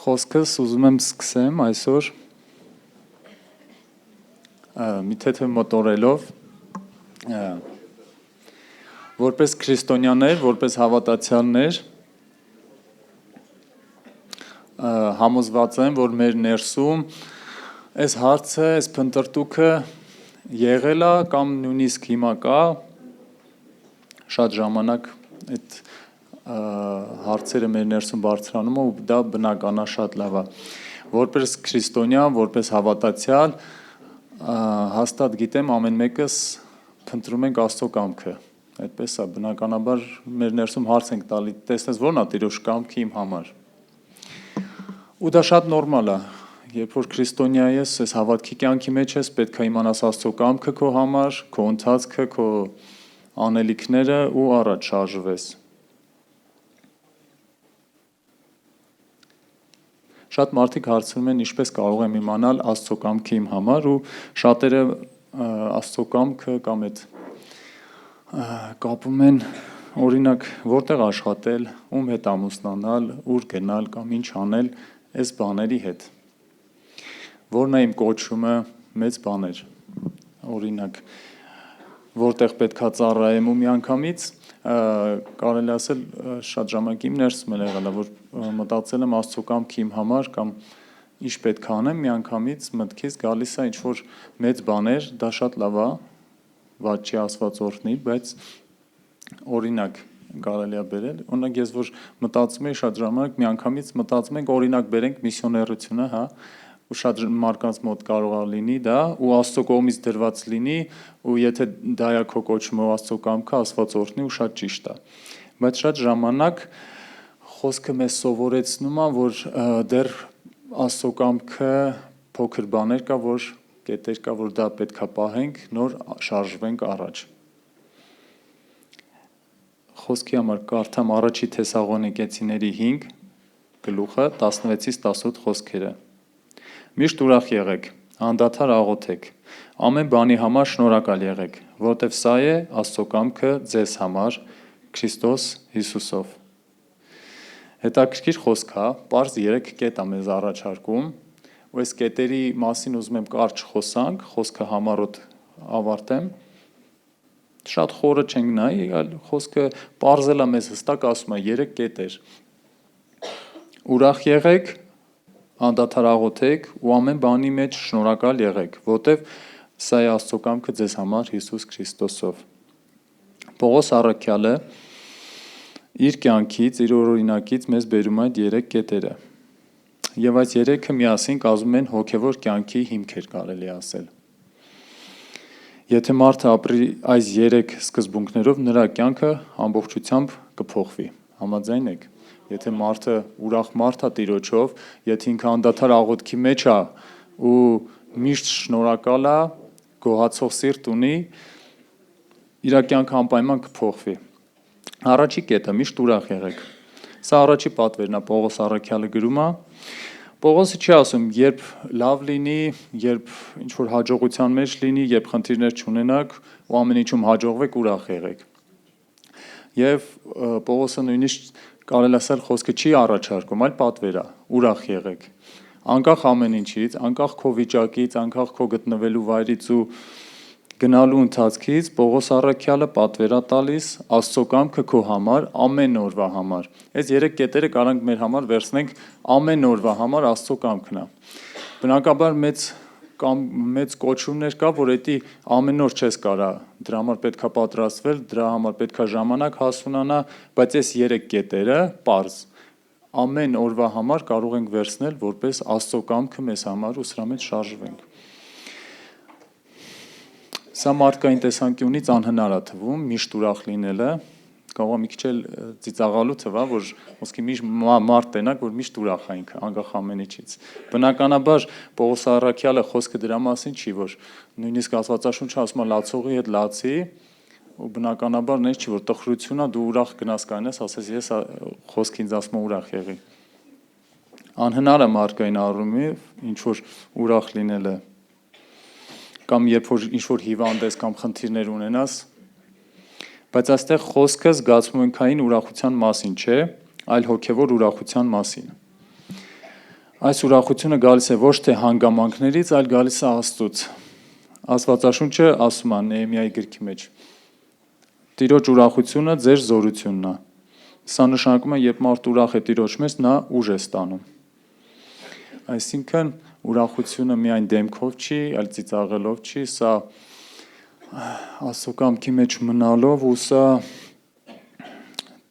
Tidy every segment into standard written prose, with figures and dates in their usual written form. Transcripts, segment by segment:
Խոսքս ուզում եմ սկսեմ այսօր մի թեթև մոտորելով որպես քրիստոնյաներ, որպես հավատացյալներ համոզված եմ, որ մեր ներսում այս հարցը, այս փնտրտուքը եղել է կամ նույնիսկ հիմա կա շատ ժամանակ այդ հարցերը մեր ներսում բարձրանում ու դա բնական է, շատ լավ է։ Որպես քրիստոնյա, որպես հավատացյալ հաստատ գիտեմ ամեն մեկս փնտրում ենք Աստծո կամքը։ Այդպես է, բնականաբար մեր ներսում հարց ենք տալի, տեսնես ո՞րն է Տիրոջ կամքը իմ համար։ Ու դա շատ նորմալ է։ Երբ որ քրիստոնյա ես, այս հավատքի կյանքի մեջ ես, պետք է իմանաս Աստծո կամքը քո համար, քո ընթացքը, քո անելիքները ու առաջ շարժվես։ Շատ մարդիկ հարցնում են ինչպես կարող եմ իմանալ Աստծո կամքը իմ համար ու շատերը Աստծո կամքը կամ այդ կապում են օրինակ որտեղ աշխատել, ում հետ ամուսնանալ, ուր գնալ կամ ինչ անել այս բաների հետ։ Որն է իմ կոչումը, մեծ բաներ։ Օրինակ որտեղ պետքա ծառայեմ ու միանգամից կարելի ասել շատ ժամանակ իմ ներսում էլ եղել է, որ մտածել եմ Աստծո կամքը իմ համար կամ ինչ պետք է անեմ, միանգամից մտքից գալիս է ինչ-որ մեծ բաներ, դա շատ լավ է, վատ չի ասված օրհնի, բայց օրինակ կարելի է բերել, օրինակ ես որ մտածում եի շատ ժամանակ, միանգամից մտածում ենք օրինակ բերենք միսիոներությունը, հա, ու շատ մարդկանց մոտ կարող է լինի դա, ու Աստծո կողմից դրված լինի, ու եթե դա է քո կոչումը Աստծո կամքը, Աստված օրհնի ու շատ ճիշտ է։ Բայց շատ ժամանակ խոսքը մեզ սովորեցնում է, որ դեռ Աստծո կամքը փոքր բաներ կա, որ կետեր կա, որ դա պետք է պահենք, նոր շարժվենք առաջ։ Խոսքի համար կարդամ առաջի Թեսաղոնիկեցիների 5 գլուխը 16-ից 18 խոսքերը։ Միշտ ուրախ եղեք, անդադար աղոթեք, ամեն բանի համար շնորհակալ եղեք, որովհետև սա է Աստծո կամքը ձեզ համար Քրիստոս Հիսուսով։ Հետաքրքիր խոսք է, պարզ 3 կետ է մեզ առաջարկում, ու այս կետերի մասին ուզում եմ կարճ խոսանք, խոսքը համառոտ ավարտեմ։ Շատ խորը չենք նայի, այլ խոսքը պարզել է մեզ հստակ ասում է 3 կետեր։ Ուրախ եղեք, անդադար աղոթեք ու ամեն բանի մեջ շնորհակալ եղեք, որովհետև սա է Աստծո կամքը ձեզ համար Հիսուս Քրիստոսով։ Պողոս առաքյալը իր կյանքից, իր օրինակից մեզ բերում է այդ 3 կետերը։ Եվ այս 3-ը միասին կազմում են հոգևոր կյանքի հիմքեր, կարելի ասել։ Եթե մարդը ապրի այս 3 սկզբունքներով, նրա կյանքը ամբողջությամբ կփոխվի։ Համաձայն եք։ Եթե մարդը ուրախ մարդ է Տիրոջով, եթե ինքը անդադար աղոթքի մեջ է ու միշտ շնորհակալ է, գոհացող սիրտ ունի, իր կյանքը անպայման կփոխվի։ Առաջի կետը՝ միշտ ուրախ եղեք։ Սա առաջի պատվերն է, Պողոս առաքյալը գրում է։ Պողոսը չի ասում, երբ լավ լինի, երբ ինչ-որ հաջողության մեջ լինի, երբ խնդիրներ չունենաք ու ամեն ինչում հաջողվեք, ուրախ եղեք։ Եվ Պողոսը նույնիսկ կարելի ասել խոսքը չի առաջարկում, այլ պատվեր է, ուրախ եղեք։ Անկախ ամեն ինչից, անկախ քո վիճակից, անկախ քո գտնվելու վայրից ու գնալու ընթացքից, Պողոս առաքյալը պատվեր է տալիս Աստծո կամքը քո համար, ամեն օրվա համար։ Այս 3 կետերը կարանք մեր համար վերցնենք ամեն օրվա համար Աստծո կամքն է։ Բնականաբար մեծ կոչումներ կա, որ դա ամեն օր չես կարա, դրա համար պետք է պատրաստվել, դրա համար պետք է ժամանակ հասունանա, բայց այս 3 կետերը պարզ ամեն օրվա համար կարող ենք վերցնել որպես Աստծո կամքը մեզ համար ու սրա մեջ շարժվենք։ Սա մարդկային տեսանկյունից անհնար է թվում, միշտ ուրախ լինելը, կարող է մի քիչ էլ ծիծաղալու թվա, որ ոսկի միշտ մարդ տենակ, որ միշտ ուրախ է ինքը, անկախ ամեն ինչից։ Բնականաբար Պողոս առաքյալը խոսքը դրա մասին չի, որ նույնիսկ Աստվածաշունչը ասում է լացողի հետ լացի, ու բնականաբար նենց չի, որ տխրությունա դու ուրախ գնաս կանես, ասես ես խոսքը ինձ ասում ուրախ եղի։ Անհնար է մարդկային առումով ինչ որ ուրախ լինելը կամ երբ որ ինչ որ հիվանդ ես կամ խնդիրներ ունենաս, բայց այստեղ խոսքը զգացմունքային ուրախության մասին չէ, այլ հոգևոր ուրախության մասին։ Այս ուրախությունը գալիս է ոչ թե հանգամանքներից, այլ գալիս է Աստծուց։ Աստվածաշունչը ասում է Նեհեմիայի գրքի մեջ. Տիրոջ ուրախությունը ձեր զորությունն է։ Սա նշանակում է, երբ մարդ ուրախ է Տիրոջ մեջ, նա ուժ է ստանում։ Այսինքն ուրախությունը միայն դեմքով չի, այլ ծիծաղելով չի, սա Աստծո կամքի մեջ մնալով ու սա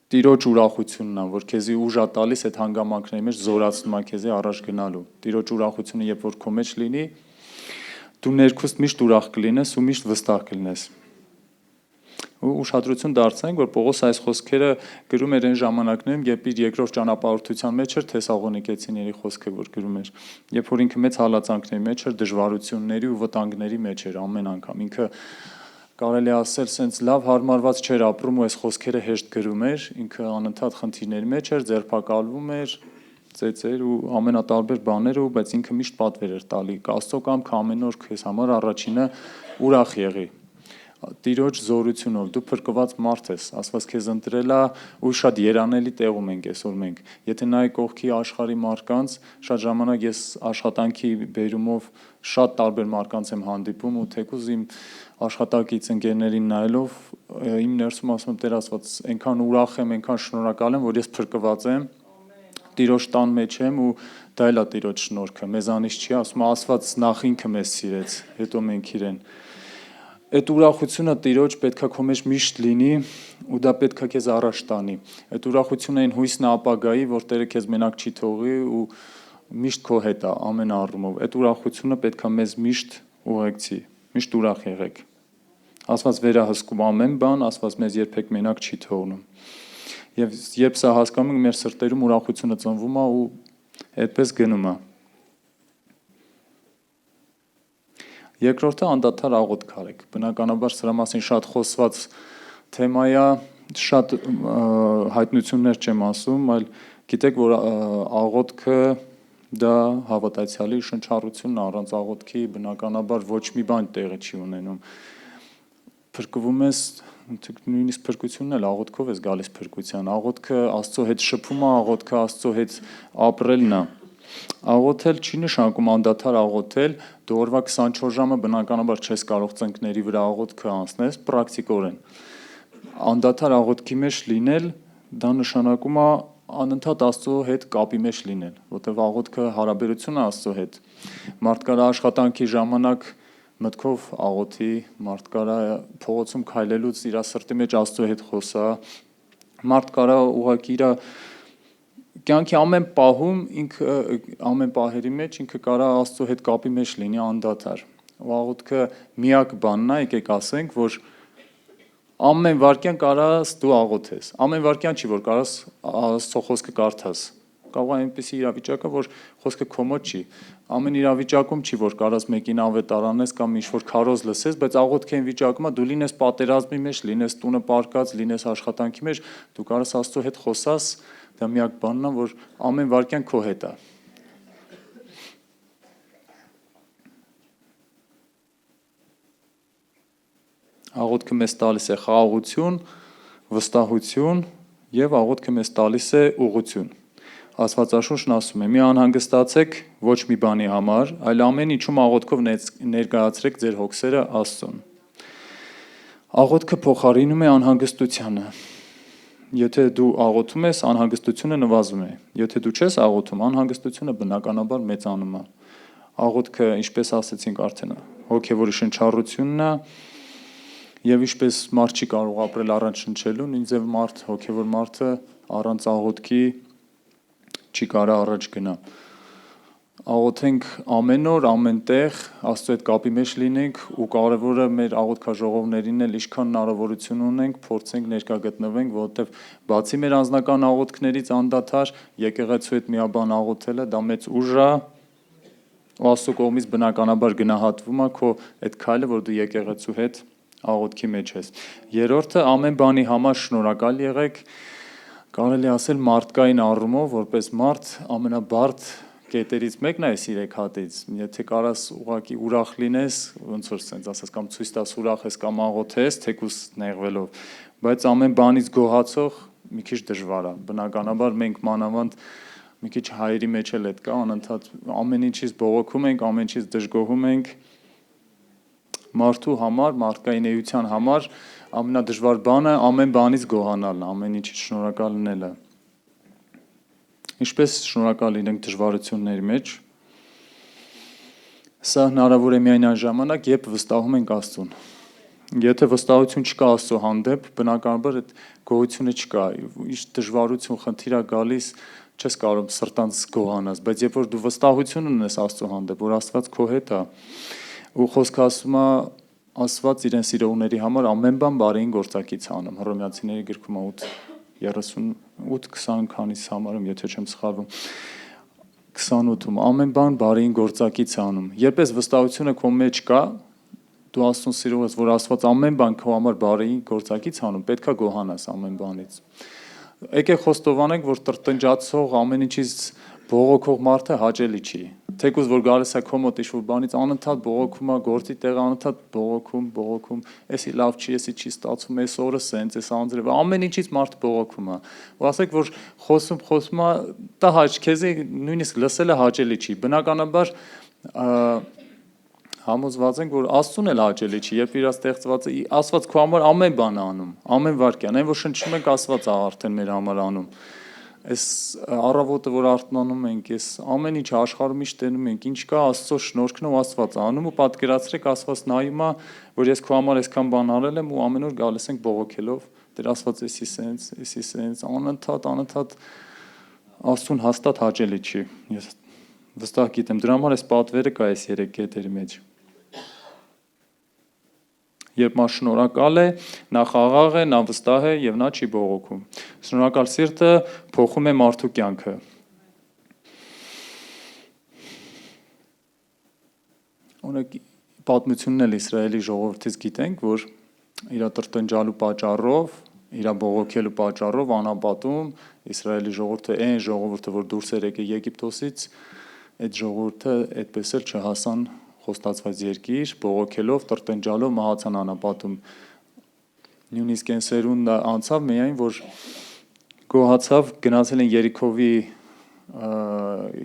Տիրոջ ուրախությունն է, որ քեզի ուժ է տալիս այդ հանգամանքների մեջ զորացնում է քեզի առաջ գնալու։ Տիրոջ ուրախությունը երբ որ քո մեջ լինի, դու ներքուստ միշտ ուրախ կլինես ու միշտ վստահ կլինես։ Ու ուշադրություն դարձնենք, որ Պողոս այս խոսքերը գրում էր այն ժամանակներում, երբ իր երկրորդ ճանապարհորդության մեջ էր Թեսաղոնիկեցիների խոսքը, որ գրում էր, երբ որ ինքը մեծ հալածանքների մեջ էր, դժվարությունների ու վտանգների մեջ էր ամեն անգամ։ Ինքը կարելի ասել, սենց լավ հարմարված չէր ապրում ու այս խոսքերը հեշտ գրում էր, ինքը անընդհատ խնդիրների մեջ էր, ձերբակալվում էր, ծեծեր ու ամենատարբեր բաներ, բայց ինքը միշտ պատվեր էր տալի։ Աստծո կամքը ամեն օր քեզ համար առաջինը ուրախ եղի։ Տիրոջ զորությունով դու փրկված մարդ ես, Աստված քեզ ընտրել է ու շատ երանելի տեղում ենք այսօր մենք։ Եթե նայ կողքի աշխարհի մարկանց, շատ ժամանակ ես աշխատանքի բերումով շատ տարբեր մարկանց եմ հանդիպում ու թեկուզ իմ աշխատակից ընկերներին նայելով իմ ներսում ասում եմ Տեր Աստված, այնքան ուրախ եմ, այնքան շնորհակալ եմ, որ ես փրկված եմ, Տիրոջ տան մեջ եմ ու դա էլ է Տիրոջ շնորհքը, մեզանից չի, ասում Աստված նախ ինքը մեզ սիրեց, հետո մենք իրեն։ Այդ ուրախությունը Տիրոջ պետքա քո մեջ միշտ լինի ու դա պետքա քեզ առաջ տանի։ Այդ ուրախությունը այն հույսն է ապագայի, որ Տերը քեզ մենակ չի թողի ու միշտ քո հետ է ամեն առումով։ Այդ ուրախությունը պետքա մեզ միշտ ուղեկցի, միշտ ուրախ եղեք։ Աստված վերահսկում ամեն բան, Աստված մեզ երբեք մենակ չի թողնում։ Եվ երբ սա հասկանում ենք, մեր սրտերում ուրախությունը ծնվում է ու այդպես գնում է։ Երկրորդը անդադար աղոթք արեք։ Բնականաբար սրա մասին շատ խոսված թեմա է, շատ հայտնություններ չեմ ասում, այլ գիտեք, որ աղոթքը դա հավատացյալի շնչառությունն է, առանց աղոթքի բնականաբար ոչ մի բան տեղի չի ունենում։ Փրկվում ես, նույնիսկ փրկությունն էլ աղոթքով ես գալիս փրկության։ Աղոթքը Աստծո հետ շփումը, աղոթքը Աստծո հետ ապրելն է։ Աղոթել չի նշանակում անդադար աղոթել, դու օրվա 24 ժամը բնականաբար չես կարող ծնկների վրա աղոթքը անցնես, պրակտիկորեն։ Անդադար աղոթքի մեջ լինել, դա նշանակում է անընդհատ Աստծո հետ կապի մեջ լինել, որտեղ աղոթքը հարաբերություն է Աստծո հետ։ Մարդ կարա աշխատանքի ժամանակ մտքով աղոթի, մարդ կարա փողոցում քայլելուց իր սրտի մեջ Աստծո հետ խոսա, մարդ կարա ուղղակի իր կյանքի ամեն պահում ինքը ամեն պահերի մեջ ինքը կարա Աստծո հետ կապի մեջ լինի անդադար։ Ու աղոթքը միակ բանն է, եկեք ասենք, որ ամեն վարքյան կարաս դու աղոթես։ Ամեն վարքյան չի, որ կարաս Աստծո խոսքը կարդաս։ Կարող է այնպիսի իրավիճակ է, որ խոսքը քո մոտ չի։ Ամեն իրավիճակում չի, որ կարաս մեկին ավետարանես կամ ինչ-որ քարոզ լսես, բայց աղոթքային վիճակում դու լինես պատերազմի մեջ, լինես տունը պառկած, լինես աշխատանքի մեջ, դու կարաս Աստծո հետ խոսաս, դա միակ բանն է, որ ամեն վարքյան քո հետ է։ Աղոթքը մեզ տալիս է խաղաղություն, վստահություն եւ աղոթքը մեզ տալիս է ուղղություն։ Աստվածաշունչն ասում է. «Մի անհանգստացեք ոչ մի բանի համար, այլ ամեն ինչում աղոթքով ներկայացրեք ձեր հոգսերը Աստծուն»։ Աղոթքը փոխարինում է անհանգստությանը։ Եթե դու աղոթում ես, անհանգստությունը նվազում է։ Եթե դու չես աղոթում, անհանգստությունը բնականաբար մեծանում է։ Աղոթքը, ինչպես ասացինք արդեն, հոգևորի շնչառությունն է, եւ ինչպես մարդ չի կարող ապրել առանց շնչելու, նույնիսկ մարդ, հոգևոր մարդը առանց աղոթքի չի կարող առաջ գնա։ Աղոթենք ամեն օր, ամեն տեղ, Աստծո հետ կապի մեջ լինենք ու կարևորը մեր աղոթքաժողովներին էլ ինչքան հնարավորություն ունենք, փորձենք ներկա գտնվենք, որովհետև բացի մեր անձնական աղոթքներից անդադար եկեղեցու հետ միաբան աղոթելը դա մեծ ուժ է ու Աստծո կողմից բնականաբար գնահատվում է քո այդ քայլը, որ դու եկեղեցու հետ աղոթքի մեջ ես։ Երրորդը ամեն բանի համար շնորհակալ եղեք, կարելի ասել մարդկային առումով, որպես մարդ ամենաբարդ կետերից մեկն է այս 3 հատից։ Եթե կարաս ուղղակի ուրախ լինես, ոնց որ sense ասած կամ ցույց տաս ուրախ ես կամ աղոթես, թեկուս նեղվելով, բայց ամեն բանից գոհացող մի քիչ դժվար է։ Բնականաբար մենք մանավանդ մի քիչ հայերի մեջ էլ այդ կա, անընդհատ ամեն ինչից բողոքում ենք, ամեն ինչից դժգոհում ենք, մարդու համար, մարդկային էության համար ամենադժվար բանը ամեն բանից գոհանալն, ամեն ինչից շնորհակալ լինելը։ Ինչպես շնորհակալ լինենք դժվարությունների մեջ։ Սա հնարավոր է միայն այն ժամանակ, երբ վստահում ենք Աստծուն։ Եթե վստահություն չկա Աստծո հանդեպ, բնականաբար այդ գոհությունը չկա։ Ինչ դժվարություն, խնդիր է գալիս, չես կարող սրտանց գոհանաս, բայց երբ որ դու վստահություն ունես Աստծո հանդեպ, որ Աստված քո հետ է, ու խոսքը ասում է, Աստված իրեն սիրողների համար ամեն բան բարեին գործակից անում։ Հռոմեացիների գրքում 8:20 քանիս համարում, եթե չեմ սխալվում, 28-ում ամեն բան բարեին գործակից անում։ Երբ այս վստահությունը քո մեջ կա, դու Աստծուն սիրող ես, որ Աստված ամեն բան քո համար բարեին գործակից անում, պետքա գոհանաս ամեն բանից։ Եկեք խոստովանենք, որ տրտնջացող ամեն ինչից բողոքող մարդը հաճելի չի։ Թեկուզ որ գալիս է քո մոտ ինչ-որ բանից անընդհատ բողոքում է, գործի տեղը անընդհատ բողոքում, էսի լավ չի, էսի չի ստացվում, այս օրը սենց, այս անձրև, ամեն ինչից մարդը բողոքում է։ Ու ասեք, որ խոսում է, դա քեզի նույնիսկ լսելը հաճելի չի։ Բնականաբար համոզված ենք, որ Աստծուն էլ հաճելի չի, երբ իր ստեղծվածը Աստված քո համար ամեն բան է անում, ամեն վարքյան, այն որ շնչում ենք Աստված է արդեն մեր համար անում։ Այս առավոտը, որ արթնանում ենք, այս ամեն ինչ աշխարհում ինչ տենում ենք, ինչ կա Աստծո շնորհքն ու Աստված է անում ու պատկերացրեք Աստված նայում է, որ ես քո համար այսքան բան արել եմ ու ամեն օր գալիս ենք բողոքելով, Տեր Աստված էսի սենց, անընդհատ Աստծուն հաստատ հաճելի չի։ Ես վստահ գիտեմ, դրա համար այս պատվերը կա այս 3 կետերի մեջ։ Երբ նա շնորհակալ է, նա խաղաղ է, նա վստահ է եւ նա չի բողոքում։ Շնորհակալ սիրտը փոխում է մարդու կյանքը։ Օրինակ պատմությունն էլ Իսրայելի ժողովրդից գիտենք, որ իր տրտնջալու պատճառով, իր բողոքելու պատճառով անապատում Իսրայելի ժողովուրդը, այն ժողովուրդը, որ դուրս էր եկել Եգիպտոսից, այդ ժողովուրդը այդպես էլ չհասան խոստացված երկիր, բողոքելով, տրտնջալով մահացան անապատում։ Նույնիսկ այն սերունդը անցավ միայն, որ գոհացավ, գնացել են Երիքովի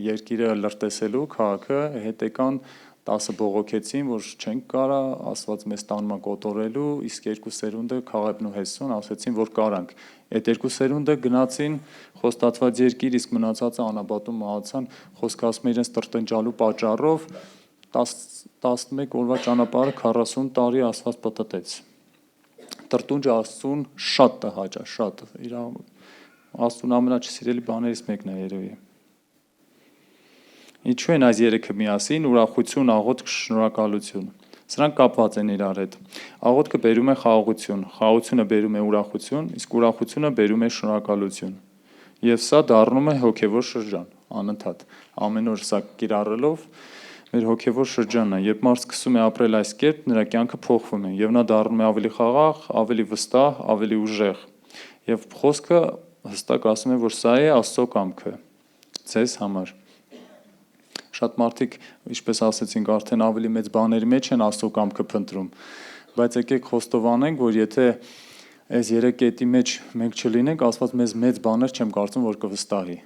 երկիրը լրտեսելու, քաղաքը, հետ եկան 10 բողոքեցին, որ չենք կարա, Աստված մեզ տանում է կոտորելու, իսկ 2 սերունդը Քաղեբն ու Հեսրոն ասացին, որ կարանք։ Այդ 2 սերունդը գնացին խոստացված երկիր, իսկ մնացածը անապատում մահացան, խոսքը ասում է իրենց տրտնջալու պատճառով 11 օրվա ճանապարհը 40 տարի Աստված պտտեց։ Տրտունջը Աստծուն շատ տհաճ է, շատ։ Աստծուն ամենաչսիրելի բաներից մեկն է երևի։ Ինչու են այս 3-ը միասին՝ ուրախություն, աղոթք, շնորհակալություն։ Սրանք կապված են իրար հետ։ Աղոթքը բերում է խաղաղություն, խաղաղությունը բերում է ուրախություն, իսկ ուրախությունը բերում է շնորհակալություն։ Եվ սա դառնում է հոգևոր շրջան, անընդհատ։ Ամեն օր սա կիրառելով մեր հոգևոր շրջանն է, երբ մարդ սկսում է ապրել այս կերպ, նրա կյանքը փոխվում է եւ նա դառնում է ավելի խաղաղ, ավելի վստահ, ավելի ուժեղ։ Եվ խոսքը հստակ ասում է, որ սա է Աստծո կամքը ձեզ համար։ Շատ մարդիկ, ինչպես ասեցինք, արդեն ավելի մեծ բաների մեջ են Աստծո կամքը փնտրում, բայց եկեք խոստովանենք, որ եթե այս 3 կետի մեջ մենք չլինենք, Աստված մեզ մեծ բաներ չեմ կարծում, որ կվստահի։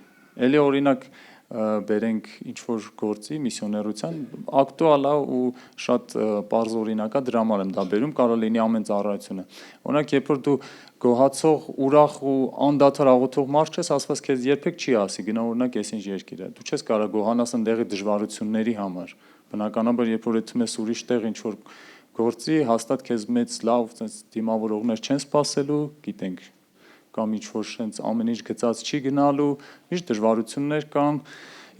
Էլի օրինակ բերենք ինչ-որ գործի միսիոներության ակտուալ է ու շատ պարզ օրինակ է, դրա համար եմ դա բերում, կարող լինի ամեն ծառայությունը։ Օրինակ, երբ որ դու գոհացող, ուրախ ու անդադար աղոթող մարդ ես, Աստված քեզ երբեք չի ասի գնա օրինակ այսինչ երկիր է։ Դու չես կարող գոհանաս ընդեղի դժվարությունների համար։ Բնականաբար, երբ որ դու ես ուրիշ տեղ ինչ-որ գործի, հաստատ քեզ մեծ լավ դիմավորողներ չեն սպասելու, գիտենք, կամ ինչ-որ շենց ամեն ինչ գծած չի գնալու, միշտ դժվարություններ կան,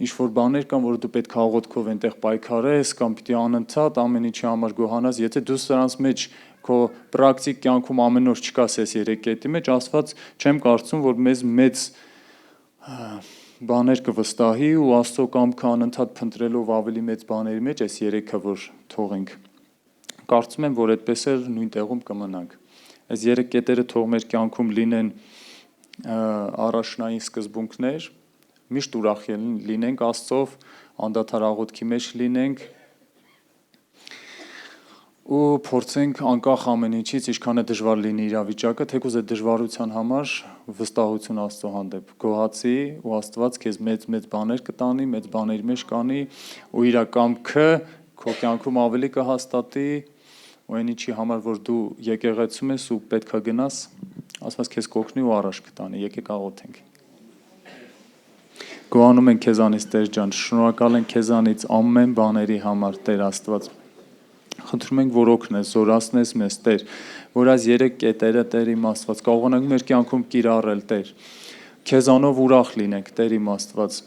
ինչ-որ բաներ կան, որ դու պետք է աղոթքով այնտեղ պայքարես, կամ պիտի անընդհատ ամեն ինչի համար գոհանաս, եթե դու սրանց մեջ քո պրակտիկ կյանքում ամեն օր չկաս այս 3 կետի մեջ, Աստված չեմ կարծում, որ մեզ մեծ բաներ կվստահի ու Աստծո կամքը անընդհատ փնտրելով ավելի մեծ բաների մեջ այս 3-ը որ թողենք։ Կարծում եմ, որ այդպես էլ նույն տեղում կմնանք։ Այս 3 կետերը թող մեր կյանքում լինեն առաջնային սկզբունքներ, միշտ ուրախ լինենք Աստծով, անդադար աղոթքի մեջ լինենք ու փորձենք անկախ ամեն ինչից, ինչքան է դժվար լինի իրավիճակը, թեկուզ այդ դժվարության համար վստահություն Աստծո հանդեպ գոհացի ու Աստված քեզ մեծ բաներ կտանի, մեծ բաներ մեջ կանի ու իր կամքը քո կյանքում ավելի կհաստատի ու այն ինչի համար որ դու եկեղեցում ես ու պետքա գնաս, Աստված քեզ կօգնի ու առաջ կտանի։ Եկեք աղոթենք։ Գոհանում ենք քեզանից Տեր ջան, շնորհակալ ենք քեզանից ամեն բաների համար Տեր Աստված։ Խնդրում ենք, որ օգնես, զորացնես մեզ, Տեր, որ այս 3 կետերը, Տեր իմ Աստված, կարողանանք մեր կյանքում կիրառել, Տեր։ Քեզանով ուրախ լինենք, Տեր իմ Աստված։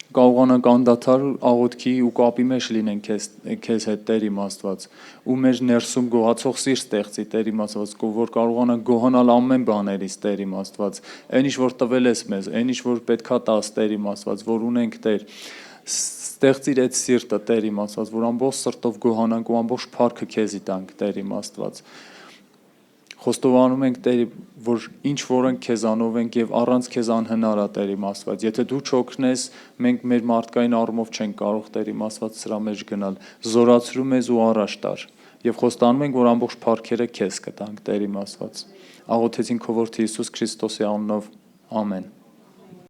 Կարողանանք անդադար աղոթքի ու կապի մեջ լինենք քեզ հետ, Տեր իմ Աստված, ու մեր ներսում գոհացող սիրտ ստեղծի, Տեր իմ Աստված, որ կարողանանք գոհանալ ամեն բաներից, Տեր իմ Աստված, այն ինչ որ տվել ես մեզ, այն ինչ որ պետքա տաս, Տեր իմ Աստված, որ ունենք, Տեր, ստեղծիր այդ սիրտը, Տեր իմ Աստված, որ ամբողջ սրտով գոհանանք ու ամբողջ փառքը քեզի տանք, Տեր իմ Աստված։ Խոստովանում ենք, Տեր, որ ինչ որ ենք քեզանով ենք եւ առանց քեզ անհնար է, Տեր իմ Աստված։ Եթե դու չօգնես, մենք մեր մարդկային առումով չենք կարող, Տեր իմ Աստված, սրա մեջ գնալ։ Զորացրու մեզ ու առաջ տար։ Եվ խոստանում ենք, որ ամբողջ փառքերը քեզ կտանք, Տեր իմ Աստված։ Աղոթեցինք քո որդի Հիսուս Քրիստոսի անունով։ Ամեն։